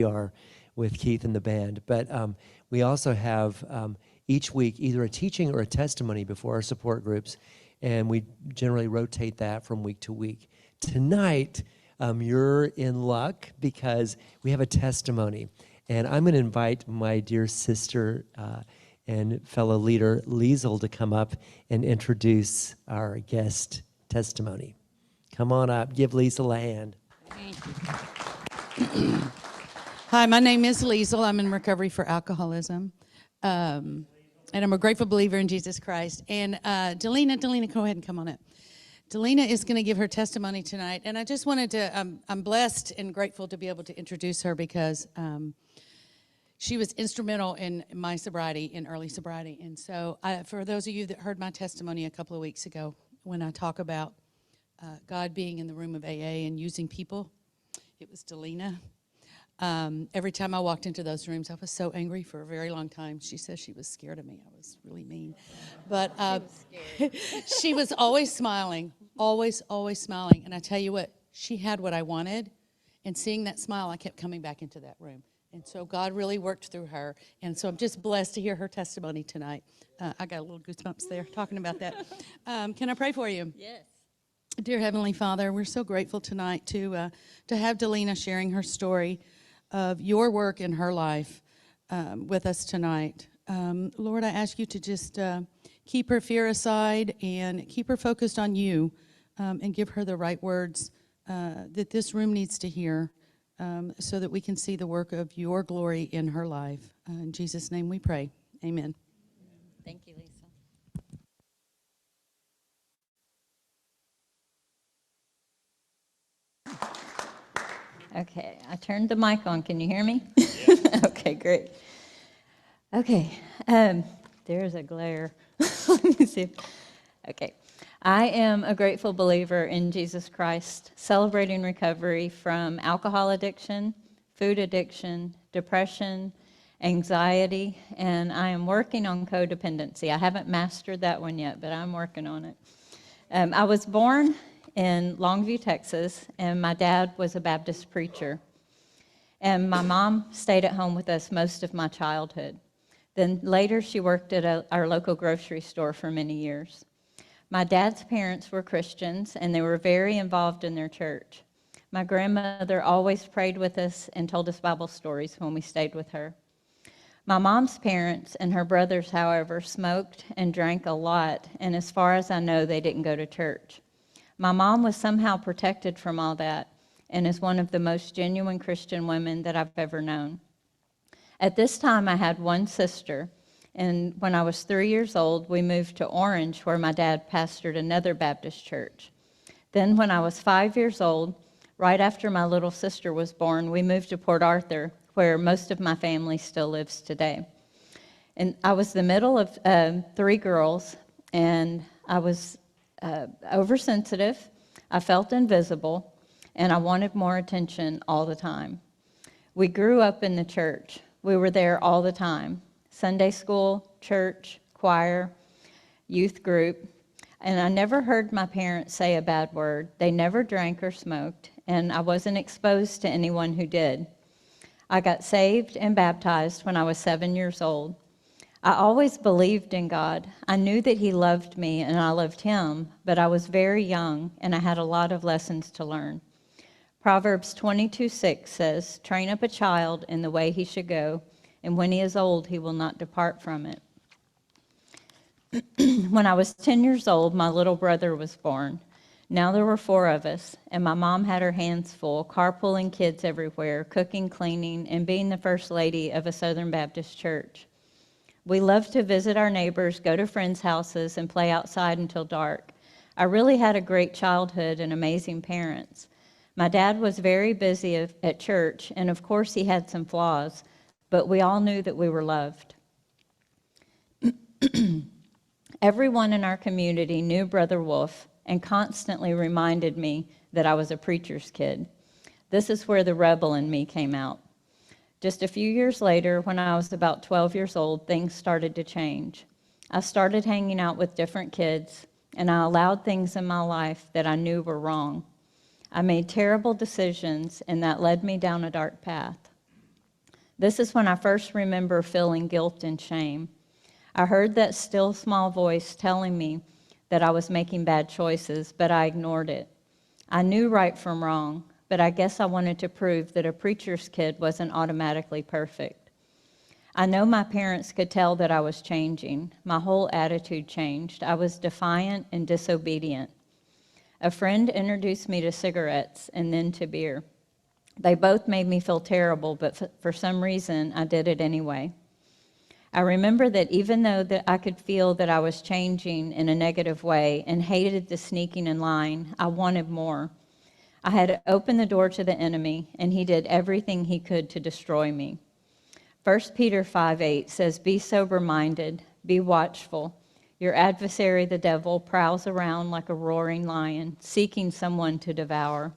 we are with Keith and the band. But we also have each week either a teaching or a testimony before our support groups, and we generally rotate that from week to week. Tonight, you're in luck because we have a testimony, and I'm going to invite my dear sister and fellow leader, Liesel, to come up and introduce our guest testimony. Come on up. Give Liesel a hand. Thank you. Hi, my name is Liesel. I'm in recovery for alcoholism. And I'm a grateful believer in Jesus Christ. And Delena, go ahead and come on up. Delena is going to give her testimony tonight. And I just wanted to, I'm blessed and grateful to be able to introduce her because she was instrumental in my sobriety, in early sobriety. And so for those of you that heard my testimony a couple of weeks ago, when I talk about God being in the room of AA and using people, it was Delena. Every time I walked into those rooms, I was so angry for a very long time. She says she was scared of me. I was really mean. But she was always smiling, always smiling. And I tell you what, she had what I wanted. And seeing that smile, I kept coming back into that room. And so God really worked through her. And so I'm just blessed to hear her testimony tonight. I got a little goosebumps there talking about that. Can I pray for you? Yes. Dear Heavenly Father, we're so grateful tonight to have Delena sharing her story of your work in her life with us tonight. Lord, I ask you to just keep her fear aside and keep her focused on you and give her the right words that this room needs to hear so that we can see the work of your glory in her life. In Jesus' name we pray. Amen. Thank you, Lisa. Okay, I turned the mic on. Can you hear me? Yeah. Okay, great. Okay, there's a glare. Let me see. Okay, I am a grateful believer in Jesus Christ, celebrating recovery from alcohol addiction, food addiction, depression, anxiety, and I am working on codependency. I haven't mastered that one yet, but I'm working on it. I was born in Longview, Texas, and my dad was a Baptist preacher. And my mom stayed at home with us most of my childhood. Then later she worked at our local grocery store for many years. My dad's parents were Christians, and they were very involved in their church. My grandmother always prayed with us and told us Bible stories when we stayed with her. My mom's parents and her brothers, however, smoked and drank a lot, and as far as I know, they didn't go to church. My mom was somehow protected from all that and is one of the most genuine Christian women that I've ever known. At this time, I had one sister, and when I was 3 years old, we moved to Orange, where my dad pastored another Baptist church. Then when I was 5 years old, right after my little sister was born, we moved to Port Arthur, where most of my family still lives today. And I was the middle of 3 girls, and I was oversensitive, I felt invisible, and I wanted more attention all the time. We grew up in the church. We were there all the time. Sunday school, church, choir, youth group, and I never heard my parents say a bad word. They never drank or smoked, and I wasn't exposed to anyone who did. I got saved and baptized when I was 7 years old. I always believed in God. I knew that He loved me and I loved Him, but I was very young and I had a lot of lessons to learn. Proverbs 22:6 says, "Train up a child in the way he should go, and when he is old, he will not depart from it." When I was 10 years old, my little brother was born. Now there were 4 of us, and my mom had her hands full, carpooling kids everywhere, cooking, cleaning, and being the first lady of a Southern Baptist church. We loved to visit our neighbors, go to friends' houses, and play outside until dark. I really had a great childhood and amazing parents. My dad was very busy at church, and of course he had some flaws, but we all knew that we were loved. Everyone in our community knew Brother Wolf and constantly reminded me that I was a preacher's kid. This is where the rebel in me came out. Just a few years later, when I was about 12 years old, things started to change. I started hanging out with different kids, and I allowed things in my life that I knew were wrong. I made terrible decisions, and that led me down a dark path. This is when I first remember feeling guilt and shame. I heard that still small voice telling me that I was making bad choices, but I ignored it. I knew right from wrong, but I guess I wanted to prove that a preacher's kid wasn't automatically perfect. I know my parents could tell that I was changing. My whole attitude changed. I was defiant and disobedient. A friend introduced me to cigarettes and then to beer. They both made me feel terrible, but for some reason, I did it anyway. I remember that even though that I could feel that I was changing in a negative way and hated the sneaking and lying, I wanted more. I had opened the door to the enemy, and he did everything he could to destroy me. 1 Peter 5:8 says, "Be sober-minded, be watchful. Your adversary, the devil, prowls around like a roaring lion, seeking someone to devour."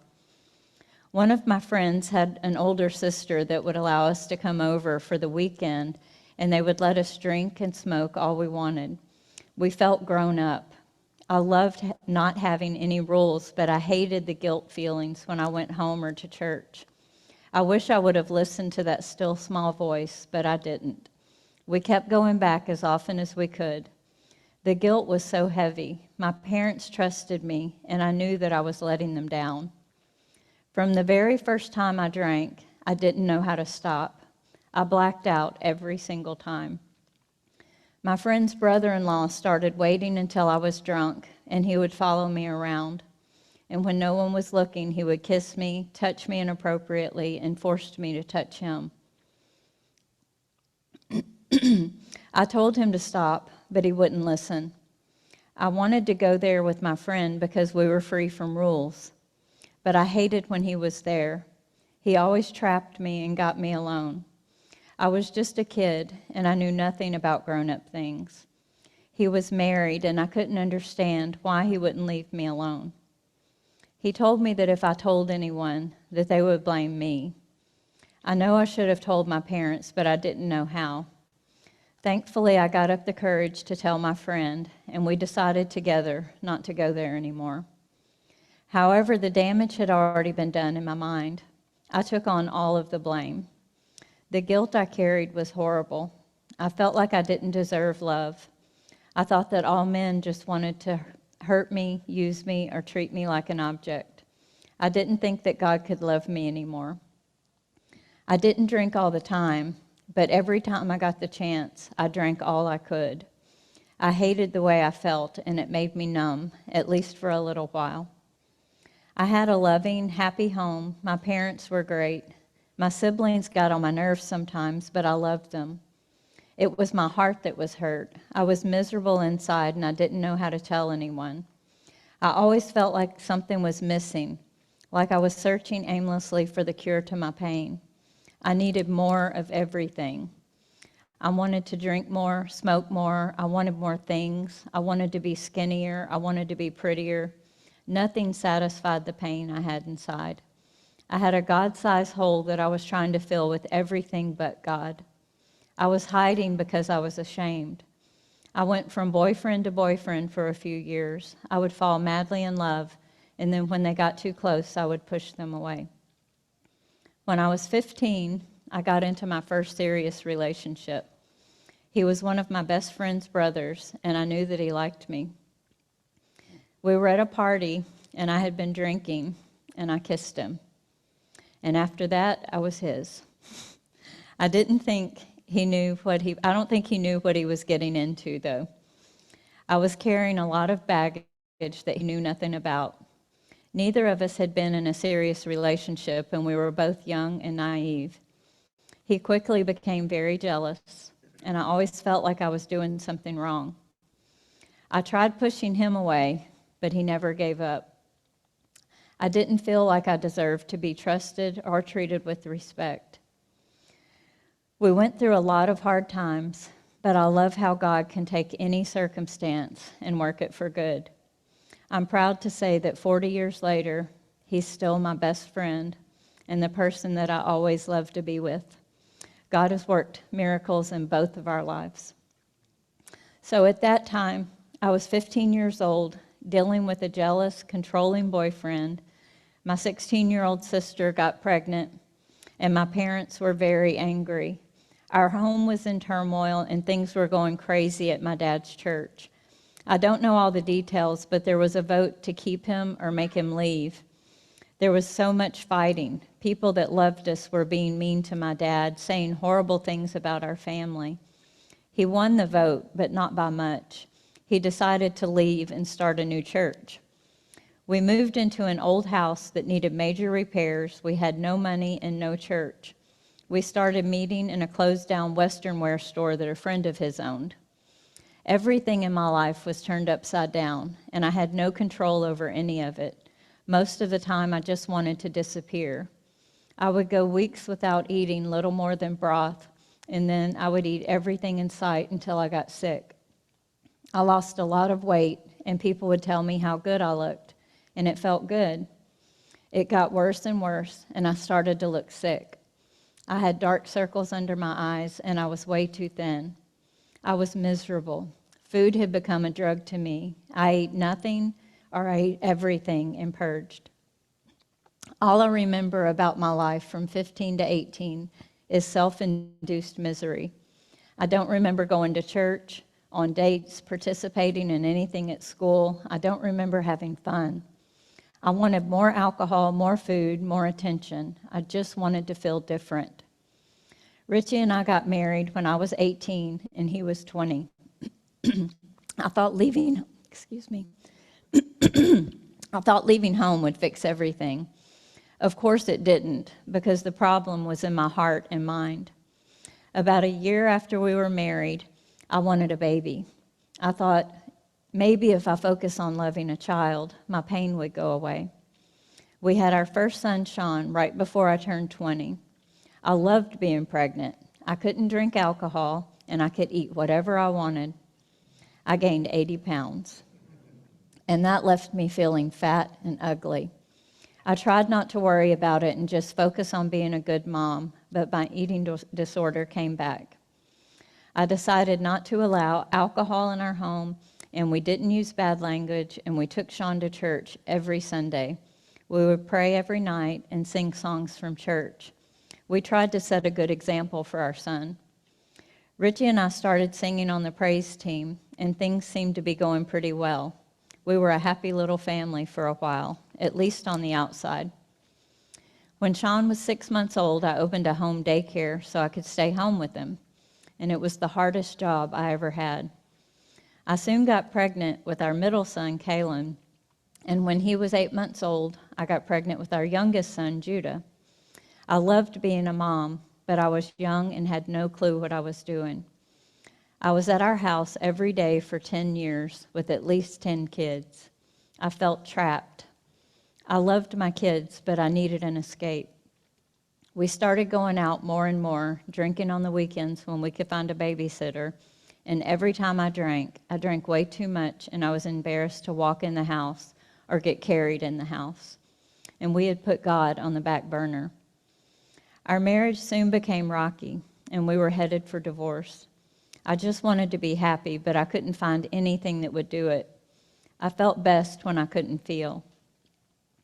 One of my friends had an older sister that would allow us to come over for the weekend, and they would let us drink and smoke all we wanted. We felt grown up. I loved not having any rules, but I hated the guilt feelings when I went home or to church. I wish I would have listened to that still small voice, but I didn't. We kept going back as often as we could. The guilt was so heavy. My parents trusted me, and I knew that I was letting them down. From the very first time I drank, I didn't know how to stop. I blacked out every single time. My friend's brother-in-law started waiting until I was drunk, and he would follow me around. And when no one was looking, he would kiss me, touch me inappropriately, and forced me to touch him. I told him to stop, but he wouldn't listen. I wanted to go there with my friend because we were free from rules, but I hated when he was there. He always trapped me and got me alone. I was just a kid, and I knew nothing about grown-up things. He was married, and I couldn't understand why he wouldn't leave me alone. He told me that if I told anyone, that they would blame me. I know I should have told my parents, but I didn't know how. Thankfully, I got up the courage to tell my friend, and we decided together not to go there anymore. However, the damage had already been done in my mind. I took on all of the blame. The guilt I carried was horrible. I felt like I didn't deserve love. I thought that all men just wanted to hurt me, use me, or treat me like an object. I didn't think that God could love me anymore. I didn't drink all the time, but every time I got the chance, I drank all I could. I hated the way I felt, and it made me numb, at least for a little while. I had a loving, happy home. My parents were great. My siblings got on my nerves sometimes, but I loved them. It was my heart that was hurt. I was miserable inside, and I didn't know how to tell anyone. I always felt like something was missing, like I was searching aimlessly for the cure to my pain. I needed more of everything. I wanted to drink more, smoke more. I wanted more things. I wanted to be skinnier. I wanted to be prettier. Nothing satisfied the pain I had inside. I had a God-sized hole that I was trying to fill with everything but God. I was hiding because I was ashamed. I went from boyfriend to boyfriend for a few years. I would fall madly in love, and then when they got too close, I would push them away. When I was 15, I got into my first serious relationship. He was one of my best friend's brothers, and I knew that he liked me. We were at a party, and I had been drinking, and I kissed him. And after that, I was his. I don't think he knew what he was getting into, though. I was carrying a lot of baggage that he knew nothing about. Neither of us had been in a serious relationship, and we were both young and naive. He quickly became very jealous, and I always felt like I was doing something wrong. I tried pushing him away, but he never gave up. I didn't feel like I deserved to be trusted or treated with respect. We went through a lot of hard times, but I love how God can take any circumstance and work it for good. I'm proud to say that 40 years later, he's still my best friend and the person that I always love to be with. God has worked miracles in both of our lives. So at that time, I was 15 years old, dealing with a jealous, controlling boyfriend. My 16-year-old sister got pregnant, and my parents were very angry. Our home was in turmoil, and things were going crazy at my dad's church. I don't know all the details, but there was a vote to keep him or make him leave. There was so much fighting. People that loved us were being mean to my dad, saying horrible things about our family. He won the vote, but not by much. He decided to leave and start a new church. We moved into an old house that needed major repairs. We had no money and no church. We started meeting in a closed-down Western wear store that a friend of his owned. Everything in my life was turned upside down, and I had no control over any of it. Most of the time, I just wanted to disappear. I would go weeks without eating little more than broth, and then I would eat everything in sight until I got sick. I lost a lot of weight, and people would tell me how good I looked, and it felt good. It got worse and worse, and I started to look sick. I had dark circles under my eyes, and I was way too thin. I was miserable. Food had become a drug to me. I ate nothing, or I ate everything and purged. All I remember about my life from 15 to 18 is self-induced misery. I don't remember going to church, on dates, participating in anything at school. I don't remember having fun. I wanted more alcohol, more food, more attention. I just wanted to feel different. Richie and I got married when I was 18 and he was 20. I thought leaving home would fix everything. Of course it didn't, because the problem was in my heart and mind. About a year after we were married, I wanted a baby. I thought, maybe if I focus on loving a child, my pain would go away. We had our first son, Sean, right before I turned 20. I loved being pregnant. I couldn't drink alcohol, and I could eat whatever I wanted. I gained 80 pounds, and that left me feeling fat and ugly. I tried not to worry about it and just focus on being a good mom, but my eating disorder came back. I decided not to allow alcohol in our home, and we didn't use bad language, and we took Sean to church every Sunday. We would pray every night and sing songs from church. We tried to set a good example for our son. Richie and I started singing on the praise team, and things seemed to be going pretty well. We were a happy little family for a while, at least on the outside. When Sean was 6 months old, I opened a home daycare so I could stay home with him, and it was the hardest job I ever had. I soon got pregnant with our middle son, Kalen, and when he was 8 months old, I got pregnant with our youngest son, Judah. I loved being a mom, but I was young and had no clue what I was doing. I was at our house every day for 10 years with at least 10 kids. I felt trapped. I loved my kids, but I needed an escape. We started going out more and more, drinking on the weekends when we could find a babysitter, and every time I drank way too much, and I was embarrassed to walk in the house or get carried in the house. And we had put God on the back burner. Our marriage soon became rocky, and we were headed for divorce. I just wanted to be happy, but I couldn't find anything that would do it. I felt best when I couldn't feel.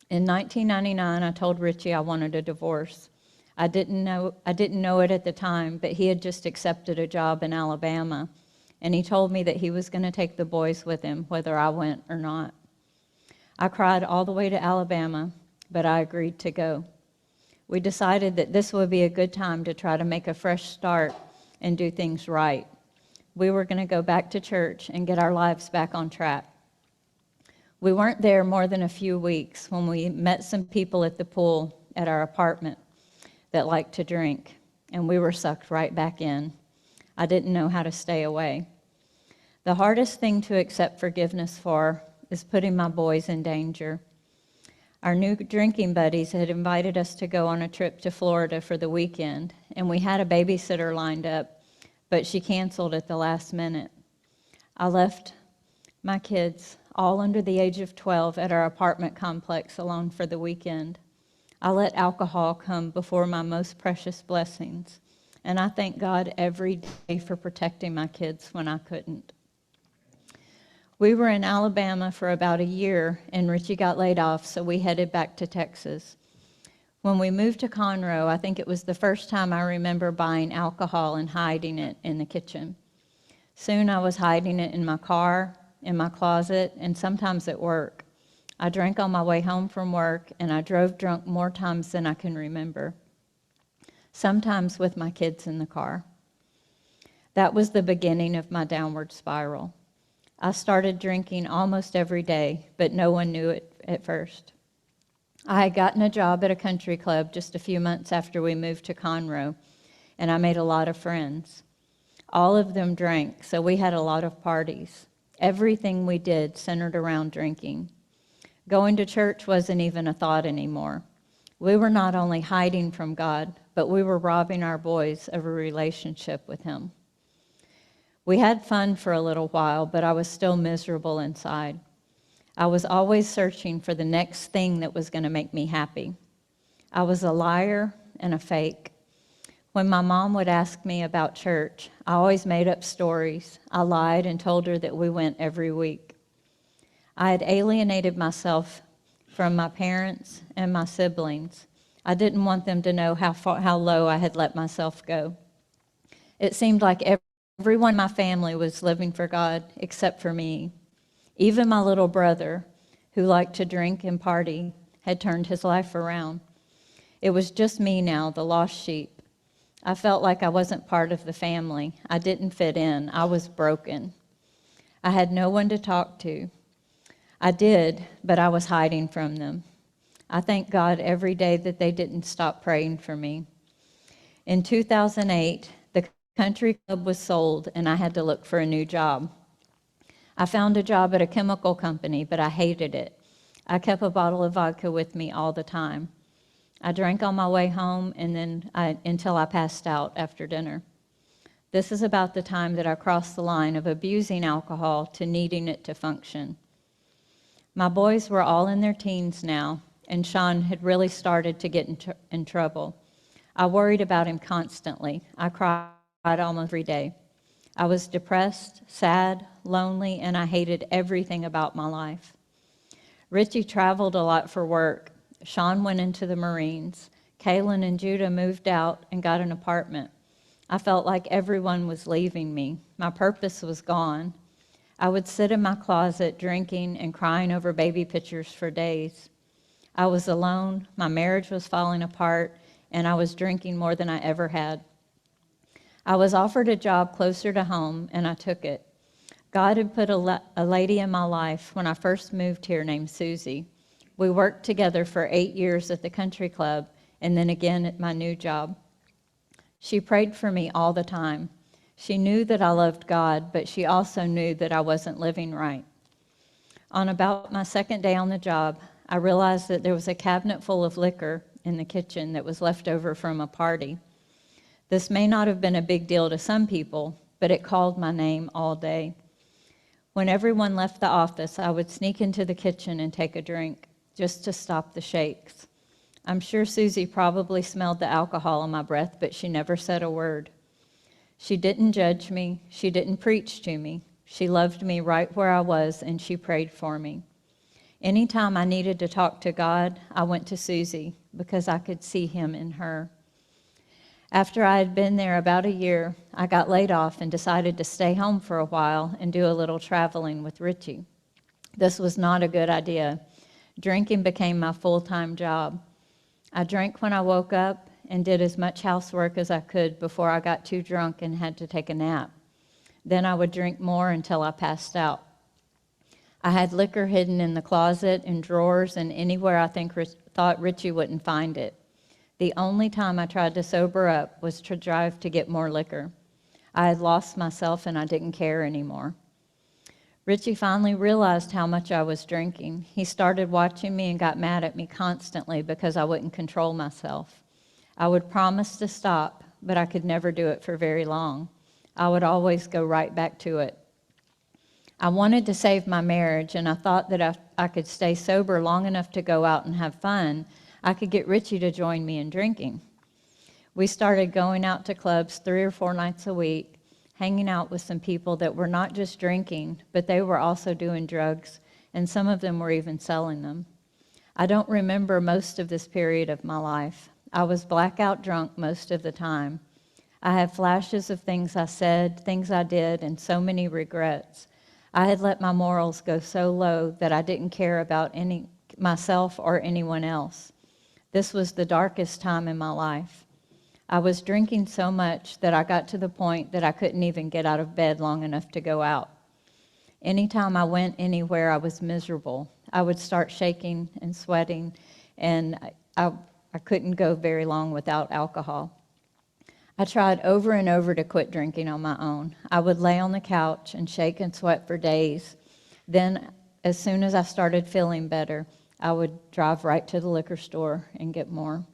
In 1999, I told Richie I wanted a divorce. I didn't know it at the time, but he had just accepted a job in Alabama, and he told me that he was going to take the boys with him, whether I went or not. I cried all the way to Alabama, but I agreed to go. We decided that this would be a good time to try to make a fresh start and do things right. We were going to go back to church and get our lives back on track. We weren't there more than a few weeks when we met some people at the pool at our apartment that liked to drink, and we were sucked right back in. I didn't know how to stay away. The hardest thing to accept forgiveness for is putting my boys in danger. Our new drinking buddies had invited us to go on a trip to Florida for the weekend, and we had a babysitter lined up, but she canceled at the last minute. I left my kids, all under the age of 12, at our apartment complex alone for the weekend. I let alcohol come before my most precious blessings, and I thank God every day for protecting my kids when I couldn't. We were in Alabama for about a year, and Richie got laid off, so we headed back to Texas. When we moved to Conroe, I think it was the first time I remember buying alcohol and hiding it in the kitchen. Soon I was hiding it in my car, in my closet, and sometimes at work. I drank on my way home from work, and I drove drunk more times than I can remember, sometimes with my kids in the car. That was the beginning of my downward spiral. I started drinking almost every day, but no one knew it at first. I had gotten a job at a country club just a few months after we moved to Conroe, and I made a lot of friends. All of them drank, so we had a lot of parties. Everything we did centered around drinking. Going to church wasn't even a thought anymore. We were not only hiding from God, but we were robbing our boys of a relationship with Him. We had fun for a little while, but I was still miserable inside. I was always searching for the next thing that was going to make me happy. I was a liar and a fake. When my mom would ask me about church, I always made up stories. I lied and told her that we went every week. I had alienated myself from my parents and my siblings. I didn't want them to know how low I had let myself go. It seemed like everyone in my family was living for God except for me. Even my little brother, who liked to drink and party, had turned his life around. It was just me now, the lost sheep. I felt like I wasn't part of the family. I didn't fit in. I was broken. I had no one to talk to. I did, but I was hiding from them. I thank God every day that they didn't stop praying for me. In 2008, the country club was sold, and I had to look for a new job. I found a job at a chemical company, but I hated it. I kept a bottle of vodka with me all the time. I drank on my way home until I passed out after dinner. This is about the time that I crossed the line of abusing alcohol to needing it to function. My boys were all in their teens now, and Sean had really started to get in trouble. I worried about him constantly. I cried almost every day. I was depressed, sad, lonely, and I hated everything about my life. Richie traveled a lot for work. Sean went into the Marines. Kaylin and Judah moved out and got an apartment. I felt like everyone was leaving me. My purpose was gone. I would sit in my closet drinking and crying over baby pictures for days. I was alone, my marriage was falling apart, and I was drinking more than I ever had. I was offered a job closer to home, and I took it. God had put a lady in my life when I first moved here named Susie. We worked together for 8 years at the country club and then again at my new job. She prayed for me all the time. She knew that I loved God, but she also knew that I wasn't living right. On about my second day on the job, I realized that there was a cabinet full of liquor in the kitchen that was left over from a party. This may not have been a big deal to some people, but it called my name all day. When everyone left the office, I would sneak into the kitchen and take a drink, just to stop the shakes. I'm sure Susie probably smelled the alcohol in my breath, but she never said a word. She didn't judge me. She didn't preach to me. She loved me right where I was, and she prayed for me. Anytime I needed to talk to God, I went to Susie because I could see Him in her. After I had been there about a year, I got laid off and decided to stay home for a while and do a little traveling with Richie. This was not a good idea. Drinking became my full-time job. I drank when I woke up and did as much housework as I could before I got too drunk and had to take a nap. Then I would drink more until I passed out. I had liquor hidden in the closet, in drawers, and anywhere I thought Richie wouldn't find it. The only time I tried to sober up was to drive to get more liquor. I had lost myself and I didn't care anymore. Richie finally realized how much I was drinking. He started watching me and got mad at me constantly because I wouldn't control myself. I would promise to stop, but I could never do it for very long. I would always go right back to it. I wanted to save my marriage, and I thought that if I could stay sober long enough to go out and have fun, I could get Richie to join me in drinking. We started going out to clubs 3 or 4 nights a week, hanging out with some people that were not just drinking, but they were also doing drugs, and some of them were even selling them. I don't remember most of this period of my life. I was blackout drunk most of the time. I have flashes of things I said, things I did, and so many regrets. I had let my morals go so low that I didn't care about myself or anyone else. This was the darkest time in my life. I was drinking so much that I got to the point that I couldn't even get out of bed long enough to go out. Anytime I went anywhere, I was miserable. I would start shaking and sweating, and I couldn't go very long without alcohol. I tried over and over to quit drinking on my own. I would lay on the couch and shake and sweat for days. Then, as soon as I started feeling better, I would drive right to the liquor store and get more.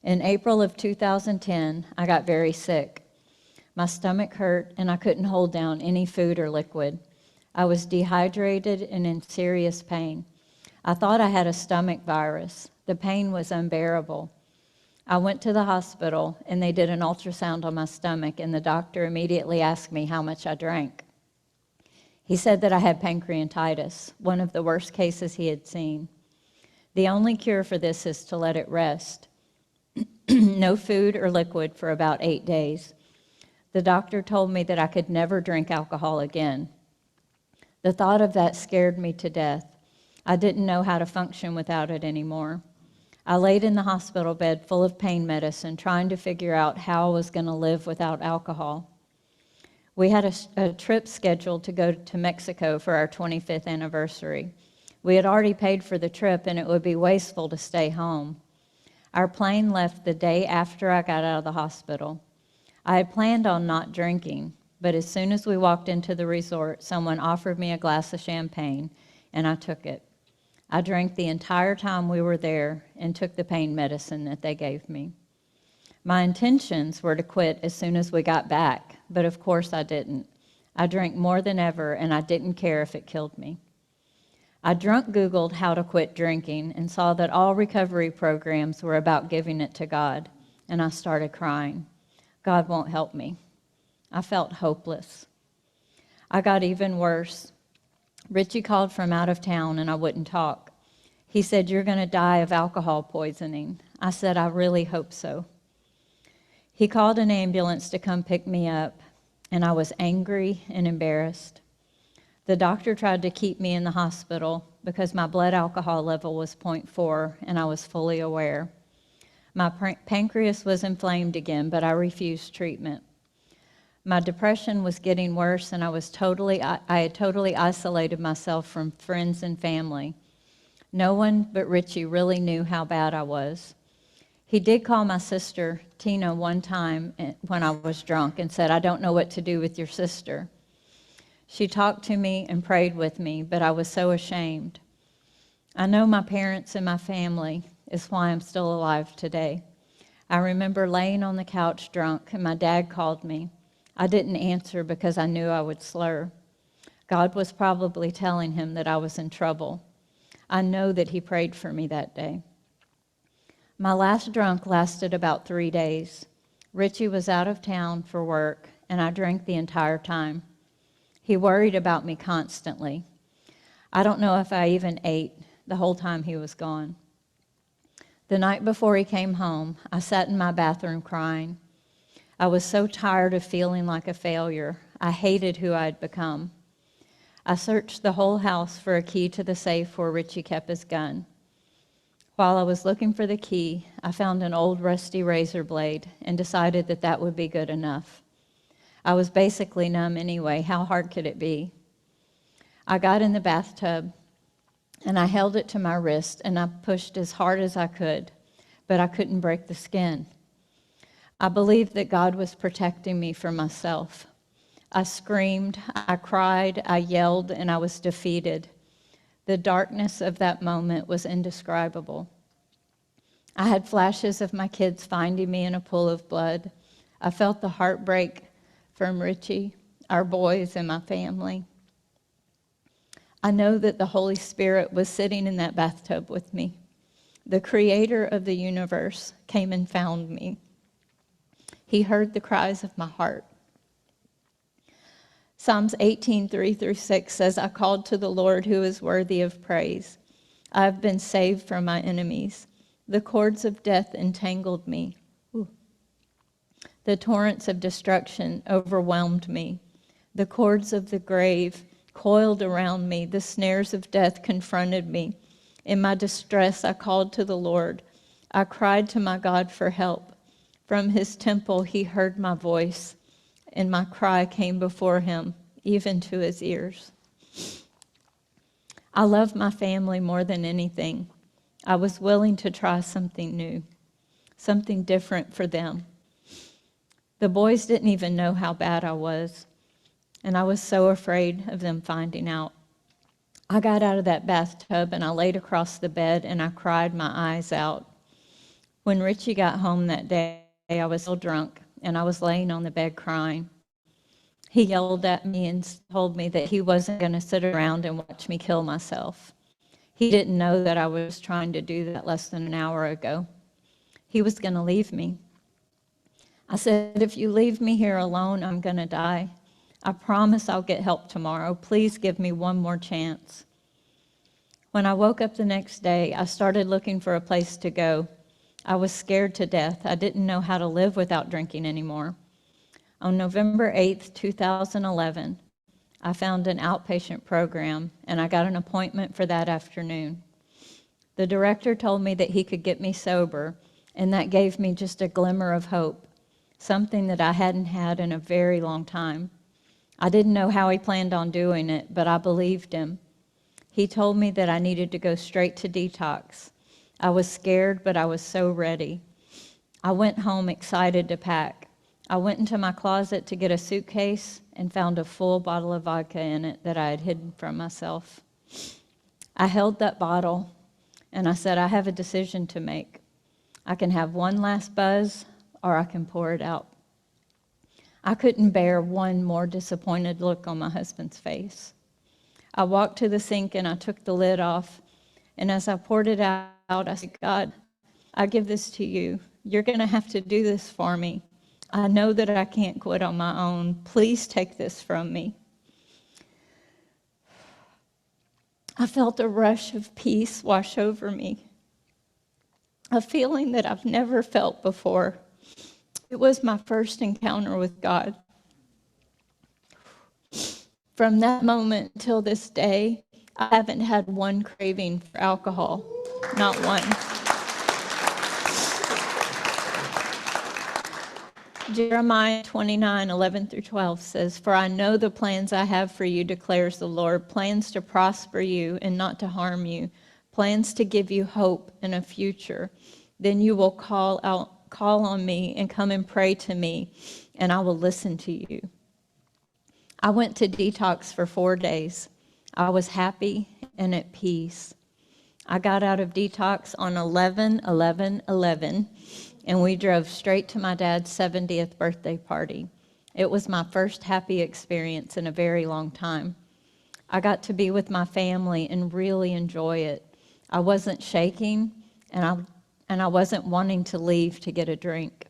In April of 2010, I got very sick. My stomach hurt, and I couldn't hold down any food or liquid. I was dehydrated and in serious pain. I thought I had a stomach virus. The pain was unbearable. I went to the hospital, and they did an ultrasound on my stomach, and the doctor immediately asked me how much I drank. He said that I had pancreatitis, one of the worst cases he had seen. The only cure for this is to let it rest. No food or liquid for about 8 days. The doctor told me that I could never drink alcohol again. The thought of that scared me to death. I didn't know how to function without it anymore. I laid in the hospital bed full of pain medicine, trying to figure out how I was going to live without alcohol. We had a trip scheduled to go to Mexico for our 25th anniversary. We had already paid for the trip, and it would be wasteful to stay home. Our plane left the day after I got out of the hospital. I had planned on not drinking, but as soon as we walked into the resort, someone offered me a glass of champagne, and I took it. I drank the entire time we were there and took the pain medicine that they gave me. My intentions were to quit as soon as we got back, but of course I didn't. I drank more than ever, and I didn't care if it killed me. I drunk Googled how to quit drinking and saw that all recovery programs were about giving it to God, and I started crying. God won't help me. I felt hopeless. I got even worse. Richie called from out of town, and I wouldn't talk. He said, "You're going to die of alcohol poisoning." I said, "I really hope so." He called an ambulance to come pick me up, and I was angry and embarrassed. The doctor tried to keep me in the hospital because my blood alcohol level was 0.4, and I was fully aware. My pancreas was inflamed again, but I refused treatment. My depression was getting worse, and I had totally isolated myself from friends and family. No one but Richie really knew how bad I was. He did call my sister, Tina, one time when I was drunk and said, "I don't know what to do with your sister." She talked to me and prayed with me, but I was so ashamed. I know my parents and my family is why I'm still alive today. I remember laying on the couch drunk, and my dad called me. I didn't answer because I knew I would slur. God was probably telling him that I was in trouble. I know that he prayed for me that day. My last drunk lasted about 3 days. Richie was out of town for work, and I drank the entire time. He worried about me constantly. I don't know if I even ate the whole time he was gone. The night before he came home, I sat in my bathroom crying. I was so tired of feeling like a failure. I hated who I'd become. I searched the whole house for a key to the safe where Richie kept his gun. While I was looking for the key, I found an old rusty razor blade and decided that that would be good enough. I was basically numb anyway. How hard could it be? I got in the bathtub, and I held it to my wrist, and I pushed as hard as I could, but I couldn't break the skin. I believed that God was protecting me from myself. I screamed, I cried, I yelled, and I was defeated. The darkness of that moment was indescribable. I had flashes of my kids finding me in a pool of blood. I felt the heartbreak from Richie, our boys, and my family. I know that the Holy Spirit was sitting in that bathtub with me. The creator of the universe came and found me. He heard the cries of my heart. Psalms 18:3-6 says, "I called to the Lord who is worthy of praise. I have been saved from my enemies. The cords of death entangled me. Ooh. The torrents of destruction overwhelmed me. The cords of the grave coiled around me. The snares of death confronted me. In my distress, I called to the Lord. I cried to my God for help. From his temple, he heard my voice, and my cry came before him, even to his ears. I love my family more than anything. I was willing to try something new, something different for them. The boys didn't even know how bad I was, and I was so afraid of them finding out. I got out of that bathtub and I laid across the bed and I cried my eyes out. When Richie got home that day, I was still drunk and I was laying on the bed crying. He yelled at me and told me that he wasn't going to sit around and watch me kill myself. He didn't know that I was trying to do that less than an hour ago. He was going to leave me. I said, if you leave me here alone, I'm going to die. I promise I'll get help tomorrow. Please give me one more chance. When I woke up the next day, I started looking for a place to go. I was scared to death. I didn't know how to live without drinking anymore. On November 8th, 2011, I found an outpatient program, and I got an appointment for that afternoon. The director told me that he could get me sober, and that gave me just a glimmer of hope, something that I hadn't had in a very long time. I didn't know how he planned on doing it, but I believed him. He told me that I needed to go straight to detox. I was scared, but I was so ready. I went home excited to pack. I went into my closet to get a suitcase and found a full bottle of vodka in it that I had hidden from myself. I held that bottle and I said, I have a decision to make. I can have one last buzz or I can pour it out. I couldn't bear one more disappointed look on my husband's face. I walked to the sink and I took the lid off, and as I poured it out, I said, God, I give this to you. You're going to have to do this for me. I know that I can't quit on my own. Please take this from me. I felt a rush of peace wash over me, a feeling that I've never felt before. It was my first encounter with God. From that moment till this day, I haven't had one craving for alcohol, not one. Jeremiah 29:11-12 says, For I know the plans I have for you, declares the Lord, plans to prosper you and not to harm you, plans to give you hope and a future. Then you will call on me and come and pray to me, and I will listen to you. I went to detox for 4 days. I was happy and at peace. I got out of detox on 11/11/11, and we drove straight to my dad's 70th birthday party. It was my first happy experience in a very long time. I got to be with my family and really enjoy it. I wasn't shaking, and I wasn't wanting to leave to get a drink.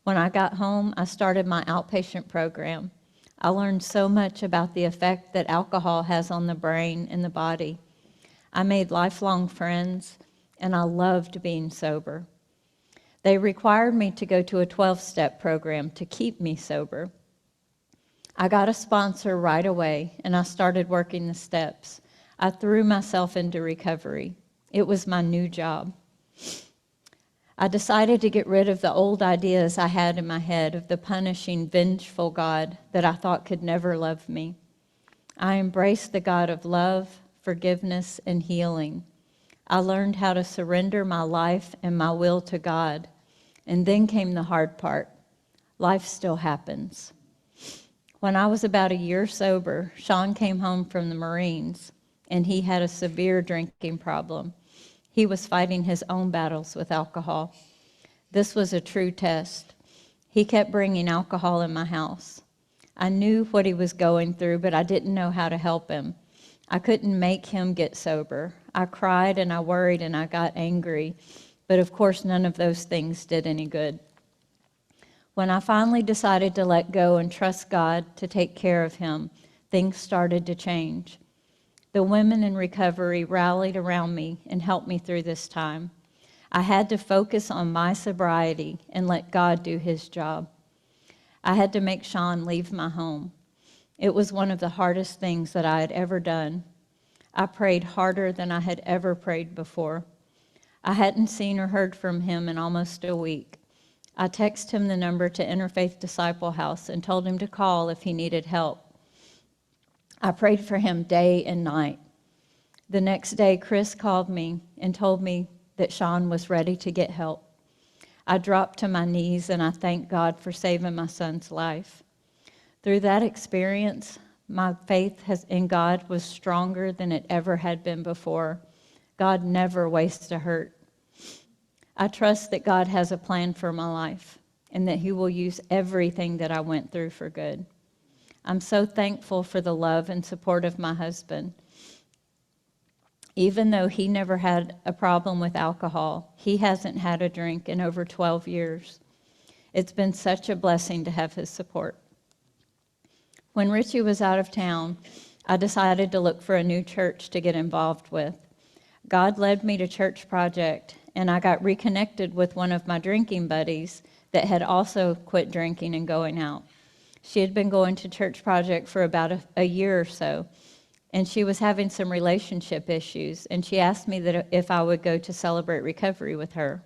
When I got home, I started my outpatient program. I learned so much about the effect that alcohol has on the brain and the body. I made lifelong friends, and I loved being sober. They required me to go to a 12-step program to keep me sober. I got a sponsor right away, and I started working the steps. I threw myself into recovery. It was my new job. I decided to get rid of the old ideas I had in my head of the punishing, vengeful God that I thought could never love me. I embraced the God of love, forgiveness, and healing. I learned how to surrender my life and my will to God. And then came the hard part. Life still happens. When I was about a year sober, Sean came home from the Marines, and he had a severe drinking problem. He was fighting his own battles with alcohol. This was a true test. He kept bringing alcohol in my house. I knew what he was going through, but I didn't know how to help him. I couldn't make him get sober. I cried and I worried and I got angry, but of course none of those things did any good. When I finally decided to let go and trust God to take care of him, things started to change. The women in recovery rallied around me and helped me through this time. I had to focus on my sobriety and let God do his job. I had to make Sean leave my home. It was one of the hardest things that I had ever done. I prayed harder than I had ever prayed before. I hadn't seen or heard from him in almost a week. I texted him the number to Interfaith Disciple House and told him to call if he needed help. I prayed for him day and night. The next day, Chris called me and told me that Sean was ready to get help. I dropped to my knees and I thanked God for saving my son's life. Through that experience, my faith in God was stronger than it ever had been before. God never wastes a hurt. I trust that God has a plan for my life and that he will use everything that I went through for good. I'm so thankful for the love and support of my husband. Even though he never had a problem with alcohol, he hasn't had a drink in over 12 years. It's been such a blessing to have his support. When Richie was out of town, I decided to look for a new church to get involved with. God led me to Church Project, and I got reconnected with one of my drinking buddies that had also quit drinking and going out. She had been going to Church Project for about a year or so, and she was having some relationship issues, and she asked me that if I would go to Celebrate Recovery with her.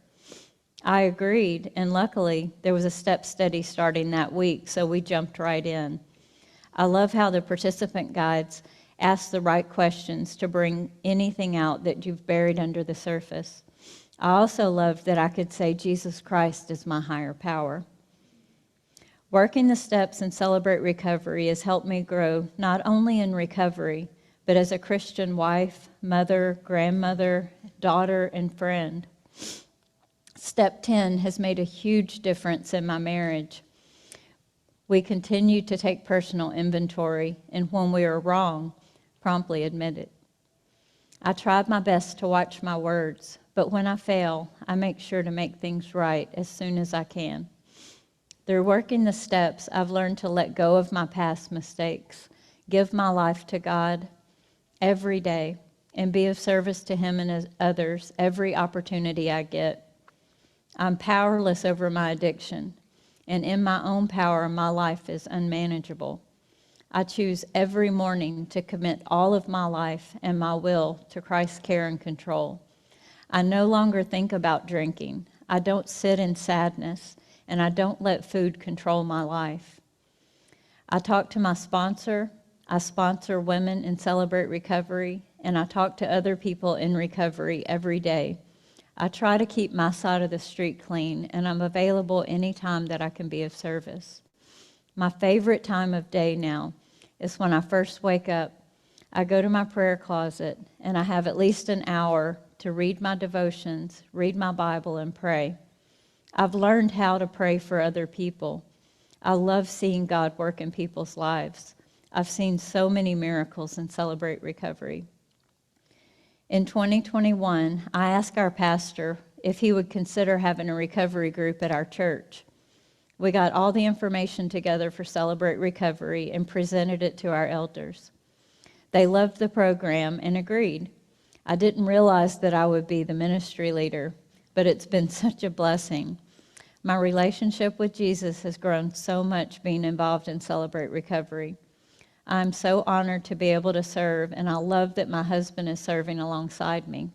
I agreed, and luckily there was a step study starting that week, so we jumped right in. I love how the participant guides ask the right questions to bring anything out that you've buried under the surface. I also loved that I could say Jesus Christ is my higher power. Working the steps and Celebrate Recovery has helped me grow not only in recovery, but as a Christian wife, mother, grandmother, daughter, and friend. Step 10 has made a huge difference in my marriage. We continue to take personal inventory, and when we are wrong, promptly admit it. I tried my best to watch my words, but when I fail, I make sure to make things right as soon as I can. Through working the steps, I've learned to let go of my past mistakes, give my life to God every day, and be of service to him and others every opportunity I get. I'm powerless over my addiction, and in my own power, my life is unmanageable. I choose every morning to commit all of my life and my will to Christ's care and control. I no longer think about drinking. I don't sit in sadness, and I don't let food control my life. I talk to my sponsor. I sponsor women in Celebrate Recovery, and I talk to other people in recovery every day. I try to keep my side of the street clean, and I'm available anytime that I can be of service. My favorite time of day now is when I first wake up. I go to my prayer closet, and I have at least an hour to read my devotions, read my Bible, and pray. I've learned how to pray for other people. I love seeing God work in people's lives. I've seen so many miracles and Celebrate Recovery. In 2021, I asked our pastor if he would consider having a recovery group at our church. We got all the information together for Celebrate Recovery and presented it to our elders. They loved the program and agreed. I didn't realize that I would be the ministry leader, but it's been such a blessing. My relationship with Jesus has grown so much being involved in Celebrate Recovery. I'm so honored to be able to serve, and I love that my husband is serving alongside me.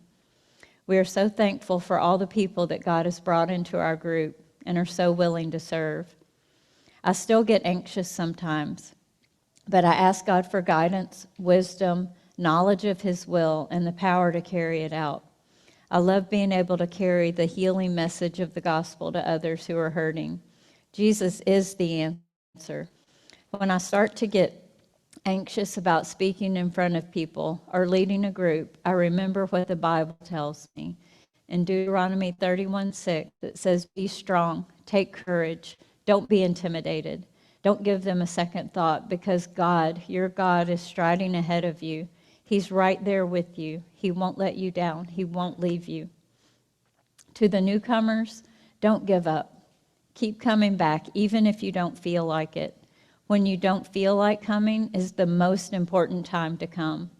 We are so thankful for all the people that God has brought into our group and are so willing to serve. I still get anxious sometimes, but I ask God for guidance, wisdom, knowledge of his will, and the power to carry it out. I love being able to carry the healing message of the gospel to others who are hurting. Jesus is the answer. When I start to get anxious about speaking in front of people or leading a group, I remember what the Bible tells me. In Deuteronomy 31:6, it says, "Be strong, take courage, don't be intimidated. Don't give them a second thought, because God, your God, is striding ahead of you. He's right there with you. He won't let you down. He won't leave you." To the newcomers, don't give up. Keep coming back, even if you don't feel like it. When you don't feel like coming is the most important time to come.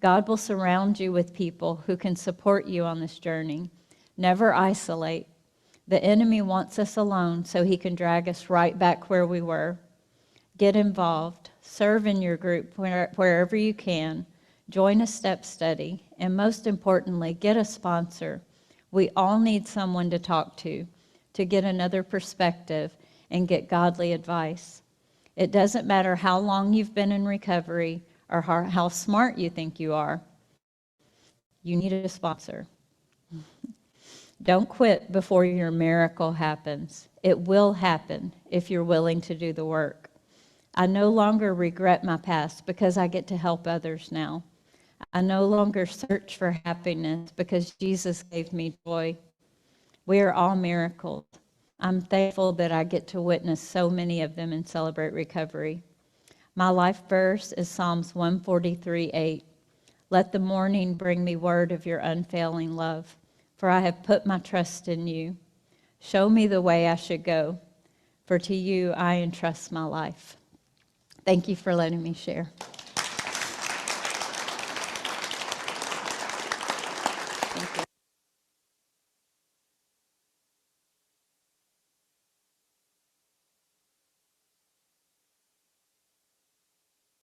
God will surround you with people who can support you on this journey. Never isolate. The enemy wants us alone so he can drag us right back where we were. Get involved. Serve in your group wherever you can. Join a step study. And most importantly, get a sponsor. We all need someone to talk to get another perspective and get godly advice. It doesn't matter how long you've been in recovery or how smart you think you are. You need a sponsor. Don't quit before your miracle happens. It will happen if you're willing to do the work. I no longer regret my past because I get to help others now. I no longer search for happiness because Jesus gave me joy. We are all miracles. I'm thankful that I get to witness so many of them and celebrate recovery. My life verse is Psalms 143:8. Let the morning bring me word of your unfailing love, for I have put my trust in you. Show me the way I should go, for to you I entrust my life. Thank you for letting me share. Thank you.